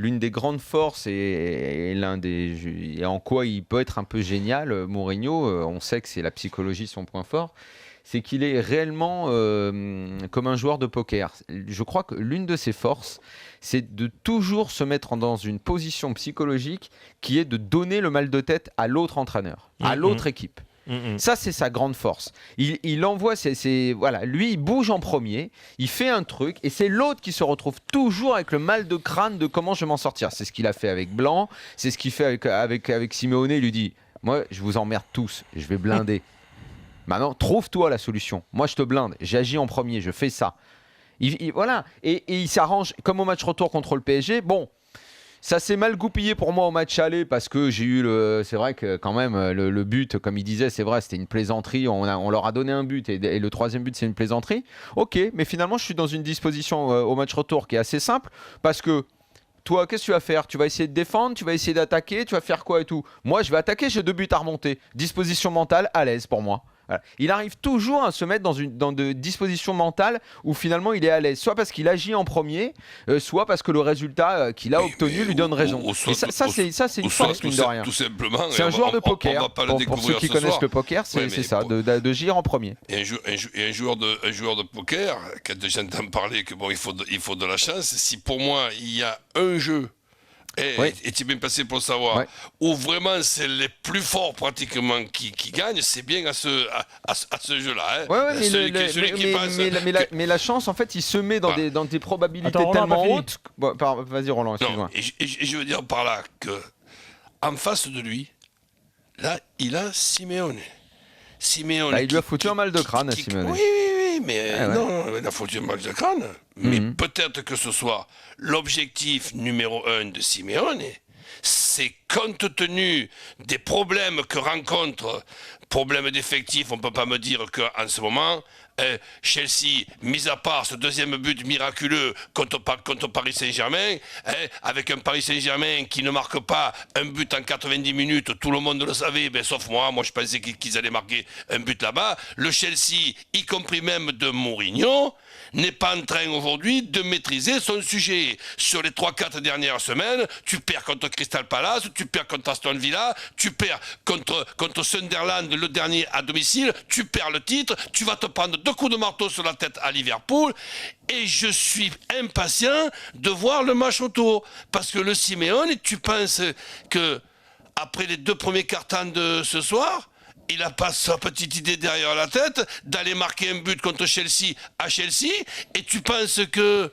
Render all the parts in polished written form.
l'une des grandes forces et et en quoi il peut être un peu génial, Mourinho, on sait que c'est la psychologie son point fort, c'est qu'il est réellement comme un joueur de poker. Je crois que l'une de ses forces, c'est de toujours se mettre dans une position psychologique qui est de donner le mal de tête à l'autre entraîneur, à l'autre équipe. Ça, c'est sa grande force. Il envoie, voilà, lui, il bouge en premier, il fait un truc, et c'est l'autre qui se retrouve toujours avec le mal de crâne de comment je vais m'en sortir. C'est ce qu'il a fait avec Blanc, c'est ce qu'il fait avec Simeone. Il lui dit, moi, je vous emmerde tous, je vais blinder. Maintenant, trouve-toi la solution. Moi, je te blinde, j'agis en premier, je fais ça. Voilà, et il s'arrange, comme au match retour contre le PSG. Bon, ça s'est mal goupillé pour moi au match aller parce que j'ai eu c'est vrai que quand même le but, comme il disait, c'est vrai, c'était une plaisanterie. On leur a donné un but et le troisième but, c'est une plaisanterie. Ok, mais finalement, je suis dans une disposition au match retour qui est assez simple parce que toi, qu'est-ce que tu vas faire? Tu vas essayer de défendre, tu vas essayer d'attaquer, tu vas faire quoi et tout? Moi, je vais attaquer, j'ai 2 buts à remonter. Disposition mentale à l'aise pour moi. Voilà. Il arrive toujours à se mettre dans de dispositions mentales où finalement il est à l'aise, soit parce qu'il agit en premier, soit parce que le résultat qu'il a obtenu lui donne raison. Et ça, c'est une force, mine de rien. Tout simplement. C'est un joueur de poker. Pour ceux qui connaissent le poker, c'est ça, de agir en premier. Et un joueur de poker, quand j'entends parler que bon, il faut de la chance, si pour moi il y a un jeu, et tu es bien passé pour le savoir, où vraiment c'est les plus forts pratiquement qui gagnent, c'est bien à ce jeu-là. Mais la chance, en fait, il se met dans des probabilités tellement hautes. Bon, vas-y Roland, excuse-moi. Et je veux dire par là que en face de lui, là, il a Simeone. Là, il lui a foutu un mal de crâne à Simeone. Oui, mais non, il a foutu un mal de crâne. Mais peut-être que ce soit l'objectif numéro 1 de Simeone, c'est compte tenu des problèmes que rencontre, problèmes d'effectifs, on ne peut pas me dire qu'en ce moment, Chelsea, mis à part ce deuxième but miraculeux contre Paris Saint-Germain, avec un Paris Saint-Germain qui ne marque pas un but en 90 minutes, tout le monde le savait, sauf moi je pensais qu'ils allaient marquer un but là-bas. Le Chelsea, y compris même de Mourinho, n'est pas en train aujourd'hui de maîtriser son sujet. Sur les 3-4 dernières semaines, tu perds contre Crystal Palace, tu perds contre Aston Villa, tu perds contre Sunderland, le dernier à domicile, tu perds le titre, tu vas te prendre 2 coups de marteau sur la tête à Liverpool, et je suis impatient de voir le match autour. Parce que le Simeone, tu penses que après les 2 premiers quarts-temps de ce soir, il n'a pas sa petite idée derrière la tête d'aller marquer un but contre Chelsea à Chelsea, et tu penses que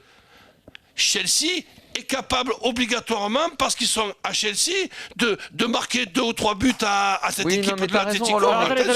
Chelsea est capable obligatoirement, parce qu'ils sont à Chelsea, de marquer 2 ou 3 buts à cette équipe de l'Atlético. Arrête.